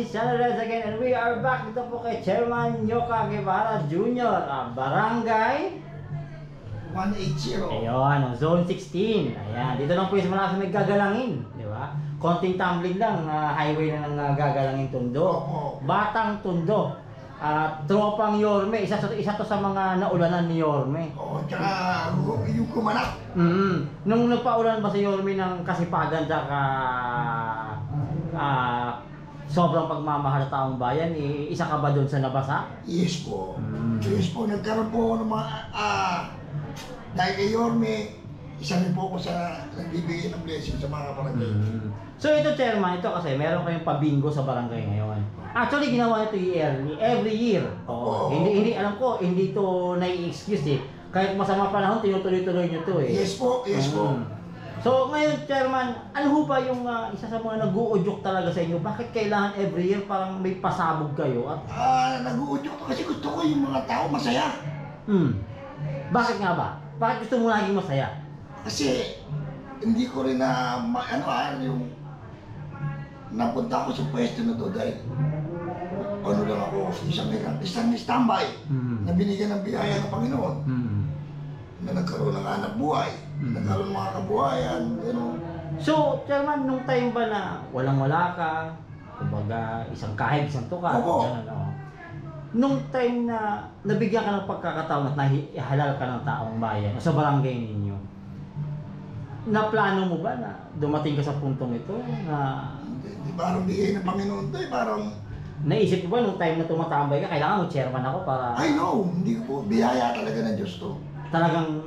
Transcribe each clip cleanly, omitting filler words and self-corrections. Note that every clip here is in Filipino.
is Channel Reds again and we are back dito po kay Chairman Yoka Guevara Jr. Barangay 180. Ayun, Zone 16. Ayan, dito lang po yung malakas may gagalangin, di ba? Konting tumbling lang, highway na ng gagalangin Tondo. Batang Tondo. Tropang Yorme, isa to sa mga naulanan ni Yorme. Oo, tsaka yung kumanak. Nung nagpaulan ba sa Yorme ng kasipagan tsaka sobrang pagmamahal sa taong bayan, isa ka ba doon sa nabasa? Yes po. Yes po, nagkaroon po ako ng mga, dahil kay Yorme, isa rin po ako sa nagbibigay ng blessing sa mga barangay. So ito, Chairman, ito kasi meron kayong pabingo sa barangay ngayon. Actually, ginawa ito every year. Hindi, alam ko, hindi to nai-excuse eh. Kahit masama panahon, tinutuloy-tuloy nyo to eh. Yes po, yes po. So ngayon, Chairman, ano ho ba yung isa sa mga nag-uudyok talaga sa inyo? Bakit kailangan every year parang may pasabog kayo? At Nag-uudyok kasi gusto ko yung mga tao masaya. Bakit nga ba? Bakit gusto mo laging masaya? Kasi hindi ko rin na yung napunta ako sa pwesto na to dahil ano lang ako, isang standby na binigyan ng biyaya ng Panginoon na nagkaroon ng anak buhay, nagkaroon ng mga kabuhayan, gano'n. So, Chairman, nung time ba na walang-wala ka, kumbaga isang kahig, isang tuka, nung time na nabigyan ka ng pagkakataon at nahihalal ka ng taong bayan o sa barangay ninyo, naplano mo ba na dumating ka sa puntong ito na Hindi parang bigay ng Panginoon to parang naisip mo ba nung time na tumatambay ka, kailangan mo chairman ako para I know, hindi ko biyaya talaga ng Diyos to. Talagang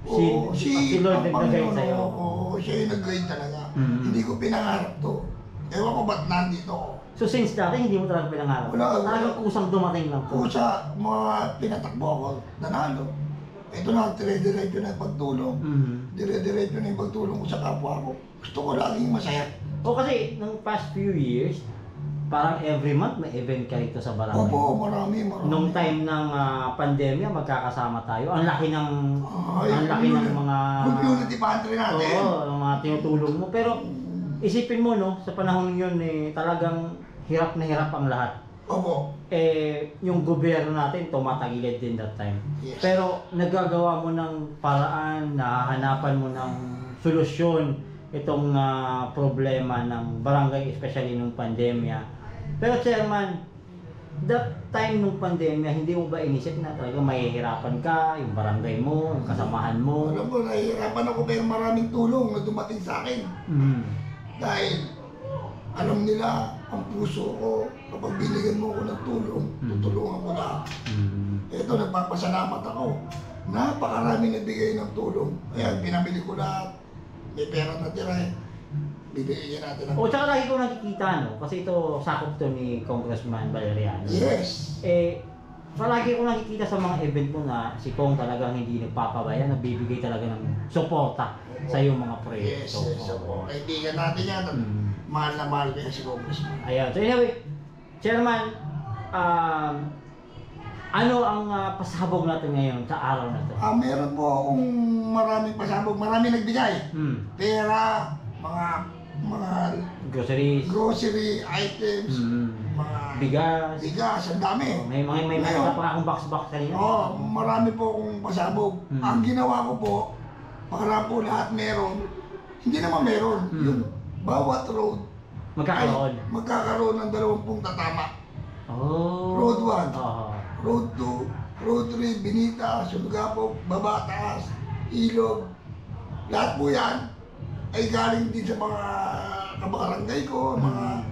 si Lord nag-guide sa'yo? Oo, siya yung nag-guide talaga. Hindi ko pinangarap to. Ewan ko ba't nandito ako. So since dati hindi mo talaga pinangarap? Talagang kusang dumating lang po? Kusa, mga pinatakbo ako, nanalo. Ito na, dire-diretso na yung pagtulong. Dire-diretso na yung pagtulong ko sa kapwa ko. Gusto ko laging masaya. O kasi, ng past few years, parang every month may event ka rito sa barangay. Opo, marami. Nung time ng pandemya, magkakasama tayo. Ang laki ng mga community pantry natin. Oo, ng mga tinutulong mo. Pero isipin mo, no, sa panahon yun, talagang hirap na hirap ang lahat. Opo. Yung gobyerno natin, tumatagilid din that time. Yes. Pero nagagawa mo ng paraan, nahahanapan mo ng solusyon itong problema ng barangay, especially nung pandemya. Pero Chairman, that time nung pandemya, hindi mo ba inisip na talaga mahihirapan ka, yung barangay mo, yung kasamahan mo? Alam mo, nahihirapan ako pero maraming tulong na dumating sa akin. Dahil alam nila ang puso ko, kapag binigyan mo ko ng tulong, tutulungan ko lahat. Ito, nagpapasalamat ako. Napakarami nagbigay ng tulong. Kaya pinamili ko lahat. May pera na tira eh. Bibigyan natin ang... O, tsaka lagi ko nakikita, no? Kasi ito, sakop to ni Congressman Valeriano. Yes! Palagi ko nakikita sa mga event mo na si Kong talagang hindi nagpapabaya, nagbibigay talaga ng suporta sa iyong mga proyekto. Yes, so, kaibigan natin yan. Mahal na mahal ko yan si Congressman. Ayan. So anyway, Chairman, ano ang pasabog natin ngayon sa araw na ito? Meron po akong maraming pasabog, maraming nagbigay. Pera, mga grocery items, mga bigas, ang dami. May pa akong box kanina. Marami po akong pasabog. Ang ginawa ko po, para po lahat meron, hindi naman meron. Yung bawat road, magkakaroon ng 20 tatama. Road 1, Road 2, Road 3, Binita, Sulugapog, Babataas, Ilog. Lahat po yan ay galing din sa mga kabarangay ko, mga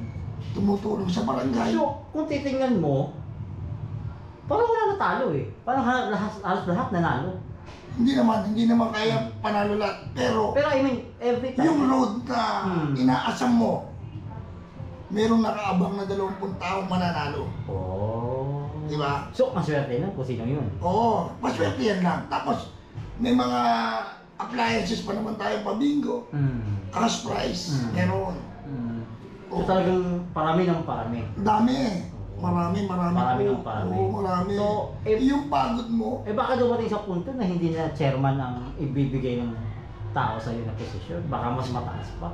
tumutulong sa barangay. So, kung titingnan mo, parang wala natalo eh. Parang halos lahat nanalo. Hindi naman kaya panalo lahat. Pero I mean, every time. Yung road na inaasam mo, merong nakaabang na 20 taong mananalo. Di ba? So, maswerte na kung sino yun. Maswerte yan lang. Tapos, may mga appliances pa naman tayo pabingo. Cash prize. Meron. So, talagang parami ng parami. Dami. Marami ng parami. Marami. So, yung pagod mo. Baka dumating sa punto na hindi na chairman ang ibibigay ng tao sa iyo na posisyon? Baka mas mataas pa.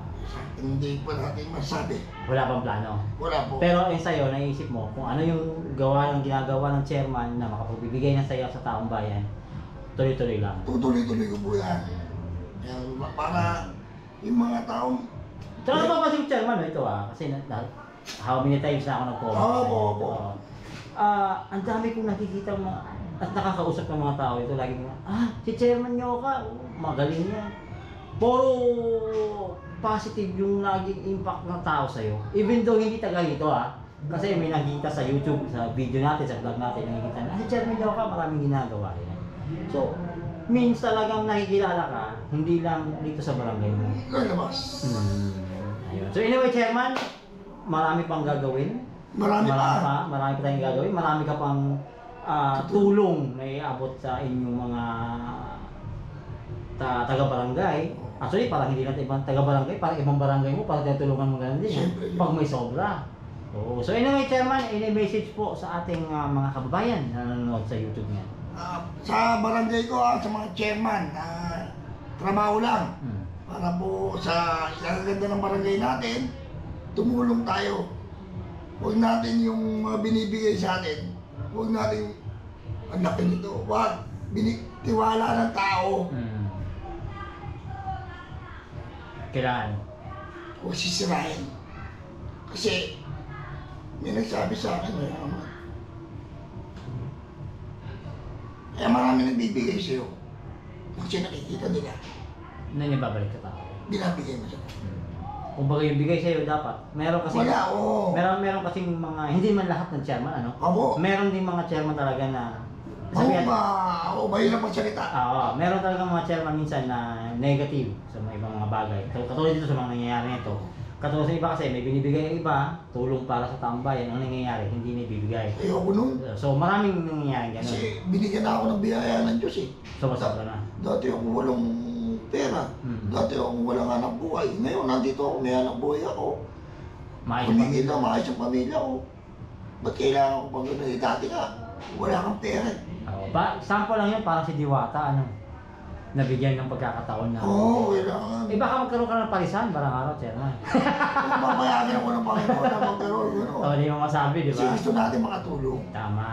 Hindi pa natin masabi. Wala pang plano. Wala po. Pero yung sa'yo, naisip mo kung ano yung ginagawa ng chairman na makapagbibigay ng saya sa taong bayan, tuloy-tuloy lang. Tutuloy-tuloy ko po yan. Yan, para yung mga taong... Tsaka napapansin yung chairman, ito kasi how many times na ako nag-comment. Opo. Ang dami kong nakikita at nakakausap ng mga tao ito, lagi nga, si chairman nyo ka, magaling yan. Puro positive yung naging impact ng tao sa'yo. Even though hindi taga rito kasi may nakikita sa YouTube, sa video natin, sa vlog natin, nakikita na, si chairman nyo ka, maraming ginagawa yan. So, means talagang nakikilala ka, hindi lang dito sa barangay mo. Lalabas. Ayun. So anyway, chairman, marami pang gagawin. Marami pa tayong gagawin. Marami ka pang tulong na iabot sa inyong mga taga-barangay. Actually, parang hindi natin ibang taga-barangay, parang ibang barangay mo, parang tinutulungan mo ganun din. Pag may sobra. Oo. So anyway, chairman, any message po sa ating mga kababayan na nanonood sa YouTube niya? Sa barangay ko, sa mga chairman, trabaho lang. Para po sa ikaganda ng barangay natin, tumulong tayo. Huwag natin yung binibigay sa atin. Huwag natin, ang laki nito, huwag tiwala ng tao. Kailangan. Huwag sisirain. Kasi, may nagsabi sa akin, kaya marami nagbibigay sa'yo. Kasi nakikita nila. Na babalik sa tao. Binabigay mo siya. Kung bagay yung bigay sa'yo, dapat. Meron kasi meron kasing mga, hindi man lahat ng chairman, meron din mga chairman talaga na mahirap magsalita. Meron talaga mga chairman minsan na negative sa mga ibang mga bagay. Katulad dito sa mga nangyayari nito. Katulad sa iba kasi may binibigay ng iba, tulong para sa taong bayan, ang nangyayari, hindi na ibibigay. Ayoko nun. So maraming nangyayari gano'n. Kasi binigyan na ako ng biyaya ng Diyos So masabra na. Dati ako walang pera. Dati ako walang anak buhay. Ngayon nandito ako, may anak buhay ako. Kumikita, maayos ang pamilya ko. Ba't kailangan ko pag gano'n? Dati nga, wala kang pera. Sample lang yun, parang si Diwata, nabigyan ng pagkakataon na. Kailangan. Baka magkaroon ka ng parisan, barang araw, chairman. Papayagan ako ng Panginoon na magkaroon. Hindi mo masabi, di ba? Kasi gusto natin makatulong. Tama.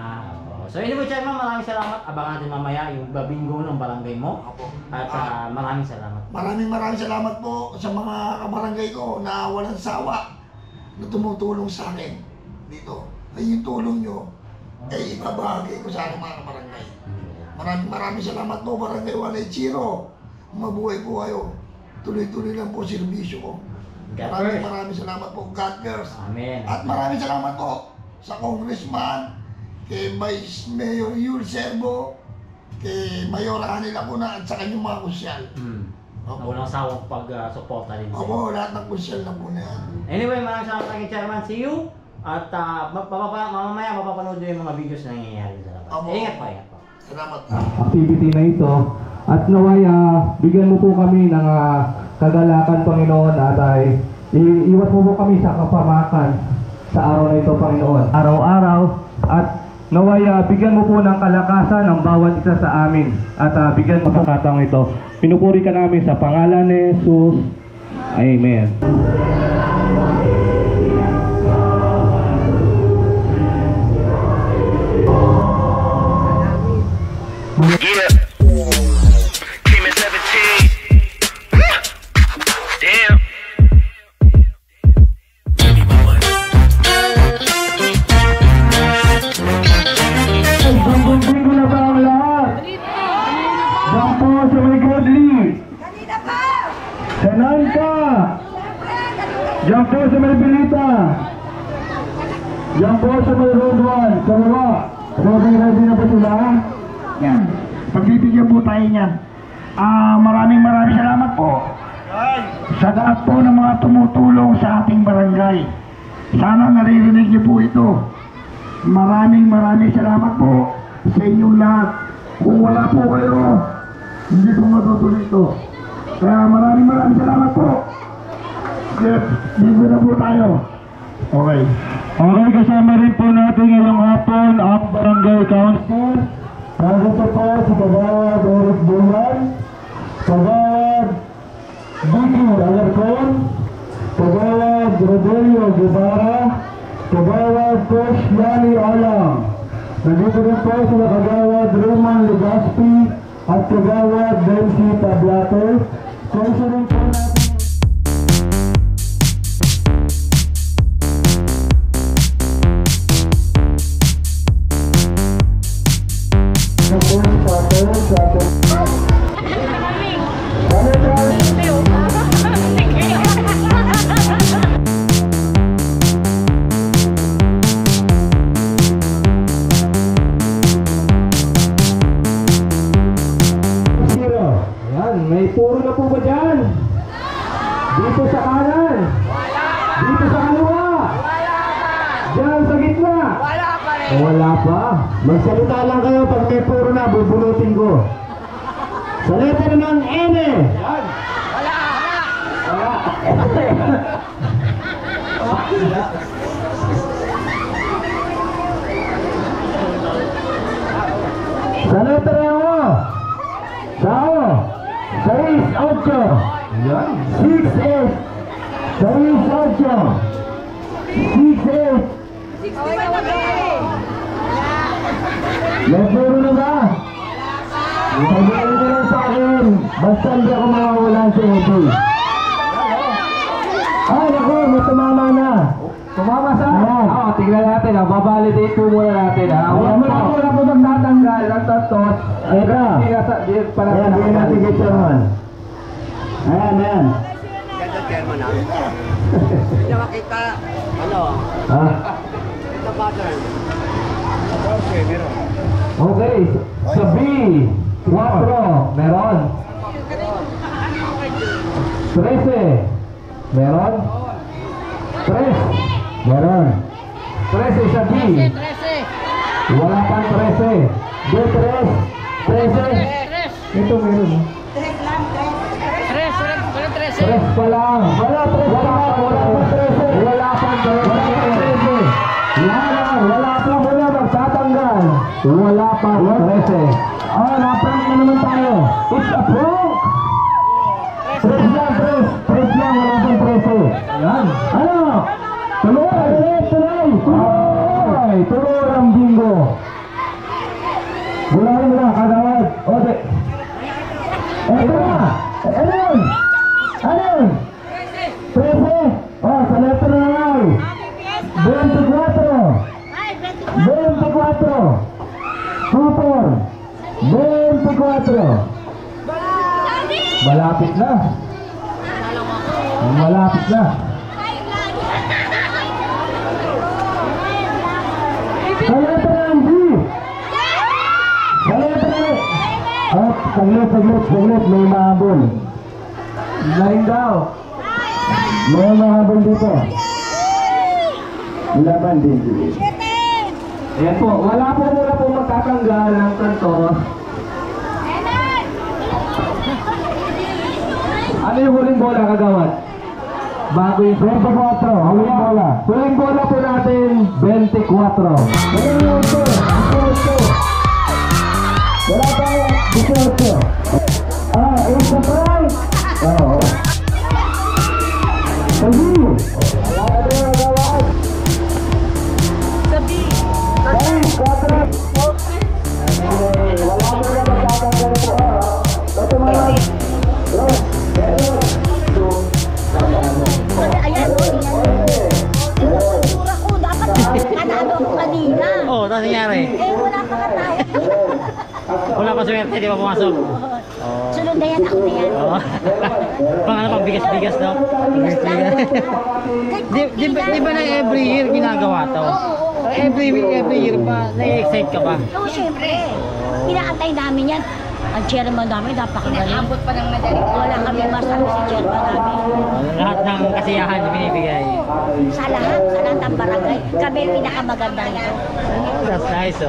So anyway, chairman, maraming salamat. Abangan natin mamaya yung babingo ng barangay mo. At maraming salamat. Maraming salamat po sa mga kabarangay ko na walang sawa na tumutulong sa akin dito. Ay yung tulong nyo ay ibabahagi ko sa aking mga kabarangay. Maraming salamat po, Barangay Walay Chiro. Mabuhay po kayo. Tuloy-tuloy lang po serbisyo ko. Maraming salamat po, God first. Amen. At maraming salamat po sa Congressman, kay Vice Mayor Yul Serbo, kay Mayor Anil Lacuna at sa kanyang mga konsyal. Walang sawang pag-suporta rin. Lahat ng konsyal na po na yan. Anyway, maraming salamat kay chairman. See you. At mamaya mapapanood nyo yung mga videos na nangyayari sa labas. Ingat pa. Salamat. Activity na ito. At naway, bigyan mo po kami ng kagalakan, Panginoon, at iwas mo po kami sa kapamakan sa araw na ito, Panginoon. Araw-araw. At naway, bigyan mo po ng kalakasan ng bawat isa sa amin. At bigyan mo po katang ito. Pinupuri ka namin sa pangalan ni Jesus. Amen. Yeah. Came at 17. Damn. Bumbo na ba ang lahat? Diyan po sa may Godly. Kanina pa! Sanan ka? Diyan po sa may Bilita. Diyan po sa may Road 1. Kalawa. Ready na ba sila? Yan. Pagbibigyan po tayo niyan. Maraming salamat po sa lahat po ng mga tumutulong sa ating barangay. Sana naririnig niyo po ito. Maraming salamat po sa inyong lahat. Kung wala po kayo, hindi po matutuloy ito. Kaya maraming salamat po. Yes, dito na po tayo. Okay. Okay, kasama rin po natin ngayong hapon ang Barangay Council. Nandito po si Kagawad Eric Bulan, Kagawad Vicky Alarcon, Kagawad Rodelio Guevara, Kagawad Coach Yani Alang. Nandito rin po sila Kagawad Roman Legaspi at Kagawad Delcy Tablato. Kaya rin po natin may puro na po ba dyan? Dito sa kanan? Dito sa kaliwa? Diyan sa gitna? Wala pa. Magsalita lang kayo pag may puro na, bubunutin ko. Sa letter ng N. Wala. Sa letter ng O. Sa O. 6-8. Yan. 6-8. 6-8. 6-8. May puro na ba? Sabihin nyo lang sa akin. Basta hindi ako mawawalan sa ito. Ay, naku, may tumama na. Tumama saan? Oo, tignan natin. Babalidate po muna natin. Wala po magtatanggal ng tatos. Eka. Ayan, bigyan natin kay Chairman. Ayan. Ganda chairman namin. Hindi makita, ito pattern. Okay, meron. Okay, sa B, 4, meron. 13, meron. 3, meron. 13 sa B. Wala pang 13. B, 13. Ito meron. 3 pa lang. Wala pang 13. Wala pang 13. Wala pang muna magtatanggal. Wala pang 13. Naprank na naman tayo. It's a prank. 3 lang. Wala pang 13. Yan. Ano? Tuloy. Tuloy ang bingo. Bulahin mo na, kagawad. Okay. Ito na. Ano? 13. Sa letter na lang. 24. 24. 24. Malapit na. Sa letter ng B. Saglit, may mahabol. Line daw. May mahabol dito. Laban din. Ayan po, wala po muna po magtatanggal ng kantos. Ano yung huling bola, kagawad? Bago yung 24, huling bola. Huling bola po natin, 24. Wala tayo, 18. It's a prank. Oo. Sabi. Wala tayo, kagawad. Sabi. 4. Wala mo na magkakanggal ito. Ito mga. Tapos nangyari? Wala pa ka tayo. Wala pa swerte, di ba pumasok? Sunod na yan, ako na yan. Pang bigas-bigas daw. Di ba na every year ginagawa to? Every year ba? Na-excite ka ba? Oo, syempre. Inaantay namin yan. Ang chairman namin, napakagaling. Inaabot pa ng madali. Wala kami masabi si chairman namin. Lahat ng kasiyahan binibigay. Sa lahat ng barangay, kami pinakamaganda nito. That's nice,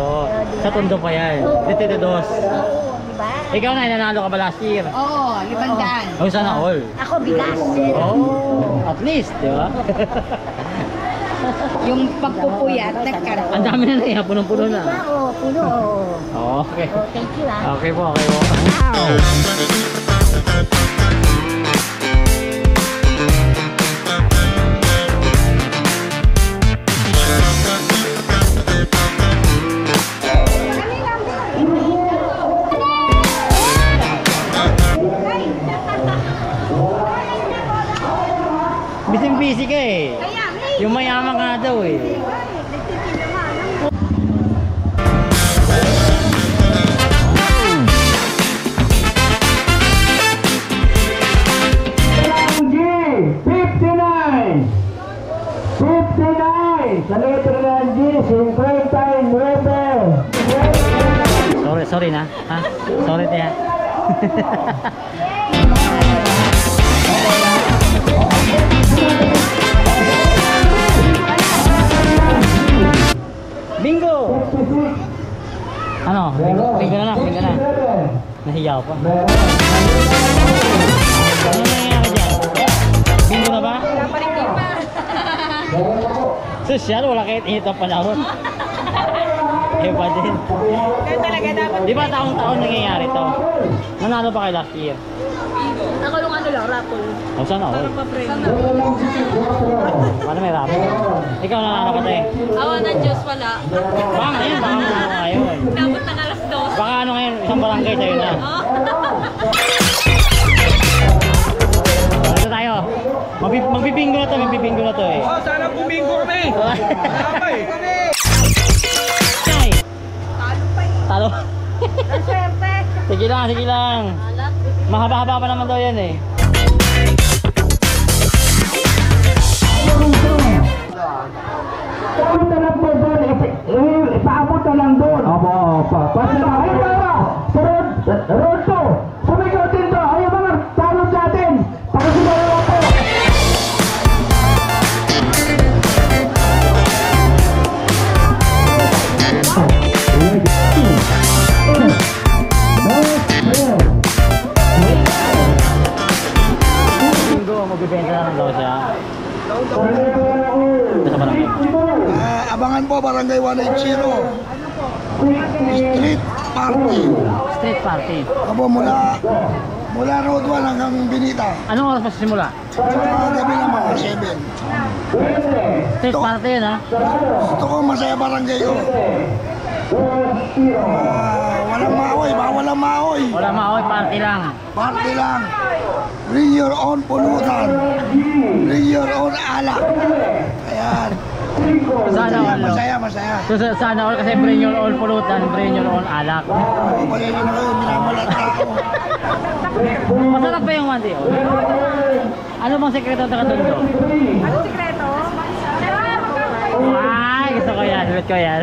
Sa Tondo pa yan. Dito dos. Diba? Ikaw na, nanalo ka ba last year? Oo, 500. Oh, sana all. Ako bigas. At least, di ba? Yung pagpupuyat, nagkaroon. Ang dami na yan, punong-puno na. Diba? Oo, puno. Okay. Oh, thank you, Okay po. Busy ka eh. Yung mayaman ka na daw eh. Sa letra ng G, 59. Sorry na. Ha? Sorry tiya. Bingo! Ano? Bingo na. Nahiyaw pa. Ano nangyayari dyan? Bingo na ba? Sosyal, wala kahit init ang panahon. Iba din. Kaya talaga dapat. Di ba taong-taon nangyayari to? Nanalo pa kayo last year? Ako nung ano lang, raffle. O sana all? Sana. Paano may raffle? Ikaw nanalo ka tayo? Awa ng Diyos, wala. Baka ngayon, baka manalo ngayon. Dapat ng alas 2. Baka ano ngayon, isang barangay sa'yo na. Dito tayo. Magbibingo na to eh. Oh, sana buminggo kami. Wala eh. Ay! Talo pa eh. Talo. Ang swerte. Sige lang. Mahaba-haba pa naman daw yan eh. Ipaabot na lang doon. Opo. Ayun ba? Road to. Sumigaw din to. Ayun mga talog natin. Pakasigaw po. Bingo, magbibenta na lang daw siya. Basta barangay. Abangan po, Barangay 180. Street Party. Street party. Abo, mula Road 1 hanggang Binita. Anong oras magsisimula? Sa mga gabi ng mga 7. Street party yun ha? Gusto ko masaya barangay ko. Walang maoy, walang maoy. Wala maoy, party lang. Party lang. Bring your own pulutan. Bring your own alak. Ayan. Sana all. Masaya. So, sana all kasi bring your own pulutan, bring your own alak. Pagpalili na kayo, minamalat na ako. Masarap pa yung mandi. Ano bang sekreto sa katundo? Anong sikreto? Ay, gusto ko yan. Gusto ko yan.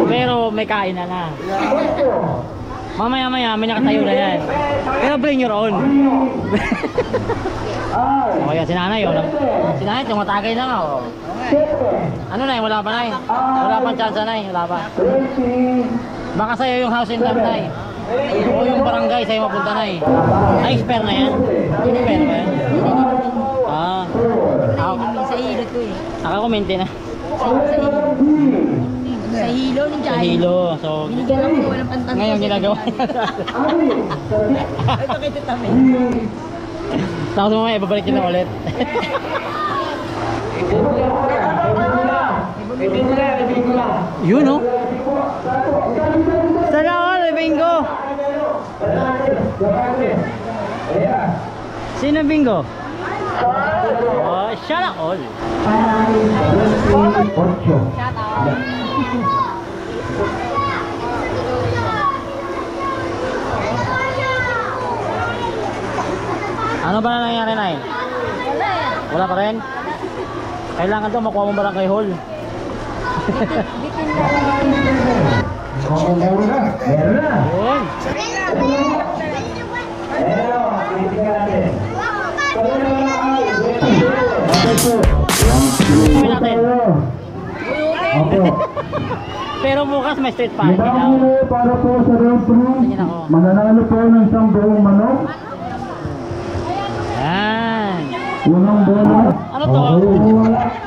Pero may kain na. Mamaya may nakatayo na yan. Pero bring your own. O yan, sinanay o. Sinanay, tumatagay na nga o. Ano na wala pa na wala pang chance na wala pa. Baka sa'yo yung house in love na o yung barangay sa'yo mapunta na expert na yan? Expert ba yan? Sa hilo to eh. Nakakomente na. Sa hilo ni Sa Jai. hilo. So, Binigyan ako ko ng pantan. ngayon ginagawa niya. Ay, pakita tabi. Tapos mamaya ibabalik niya na ulit. Yun o. Sana all, bingo. Sino bingo? Oh, sana all. Shout out. Ano ba na nangyari na eh? Wala eh. Wala pa rin? Kailangan to makuha mong barangay hall. Bitin na. Meron na. Yun. Gawin natin. Pero bukas may street party daw. Para po sa road crew, Tingin ako. mananalo po ng isang buong manok. Yan. Unang bola. Ano to?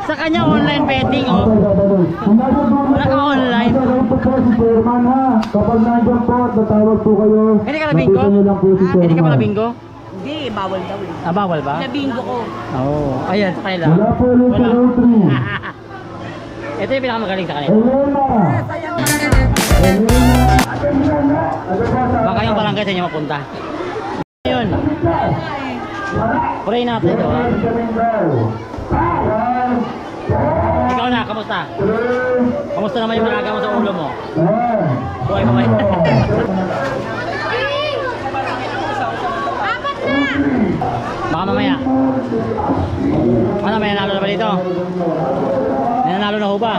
Sa kanya online betting oh. Wala ka online. Kapag nandiyan po at natawag po kayo, Hindi ka na bingo? lapitan niyo lang po si Hindi ka Chairman. pala bingo? Hindi, bawal daw eh. Ah, bawal ba? Nabingo ko. Oo. Oh, ayan, sa kanila. Wala po ulit sa road crew. Ito yung pinakamagaling sa kanila. Baka yung barangay sa inyo mapunta. Ayun. Pray natin ito ha. Ikaw na, kamusta? Kamusta naman yung malaga mo sa ulo mo? Buhay mo ba? Baka mamaya. Ano, may nanalo na ba dito? May nanalo na ho ba?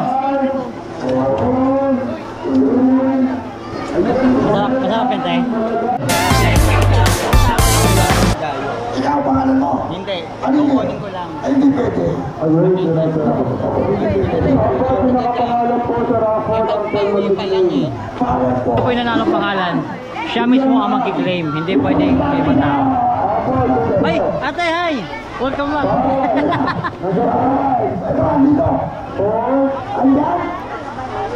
Masarap yan, te. Ikaw, pangalan mo? Hindi. Ano yun? Kukunin ko lang. Ay, hindi pwede. Ito po yung nanalong pangalan. Siya mismo ang mag-claim. Hindi pwede yung ibang tao. Ay, ate, hi! Welcome back. Andyan!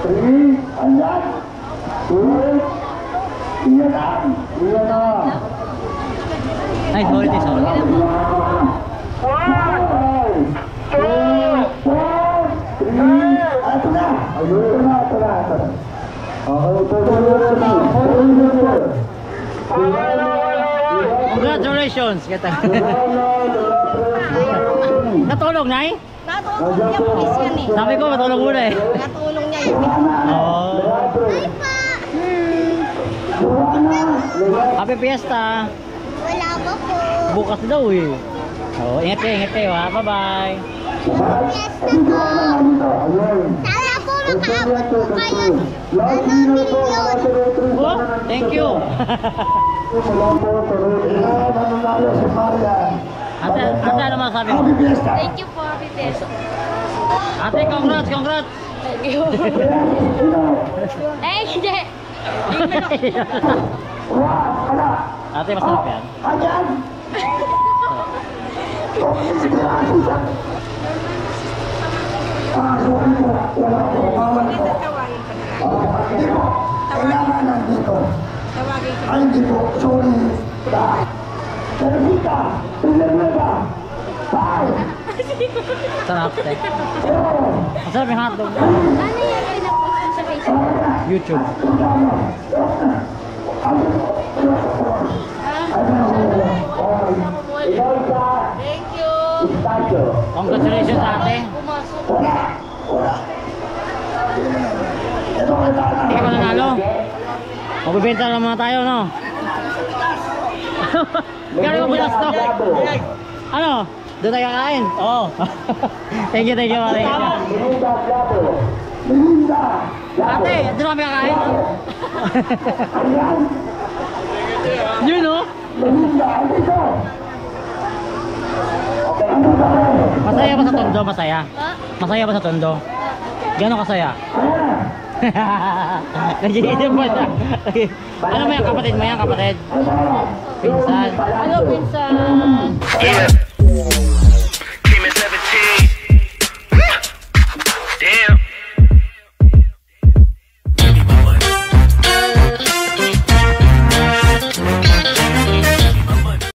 3, andyan! 2, iyan na! Iyan na! Ay, sorry, sorry. 1, 2, 4, 3, ito na! Ito na, ito na, ito na. Congratulations! Natulog, Nay? Natulong niya po yan eh. Sabi ko, matulog muna eh. Natulong niya yun. Oh. Happy Fiesta! Wala ba po? Bukas daw eh. Oh, ingat kayo ha. Bye-bye. Sana po makaabot po kayo. Oh, thank you. Ate, ano masabi mo? Thank you po, Happy Fiesta. Ate, congrats! Thank you. Eh, hindi. Ate, masarap yan. Kailangan nandito. Ay, hindi po. Sorry. Teresita, Villanueva, bye! Sarap, te. Masarap yung hotdog. Ano yan pinapost sa Facebook? YouTube. Thank you. Congratulations, ate. Hindi ka pa nanalo. Magbibenta lang muna tayo, no? Gano'n mo bulas to? Ano? Doon tayo kakain? Oo. Thank you, ate. Ate, doon kami kakain? Yun, no? Masaya ba sa Tondo? Masaya? Masaya ba sa Tondo? Gano'n kasaya? Nag-iisip ba siya? Ano mo yung kapatid mo yan, kapatid? Pinsan. Hello, Pinsan. Yeah.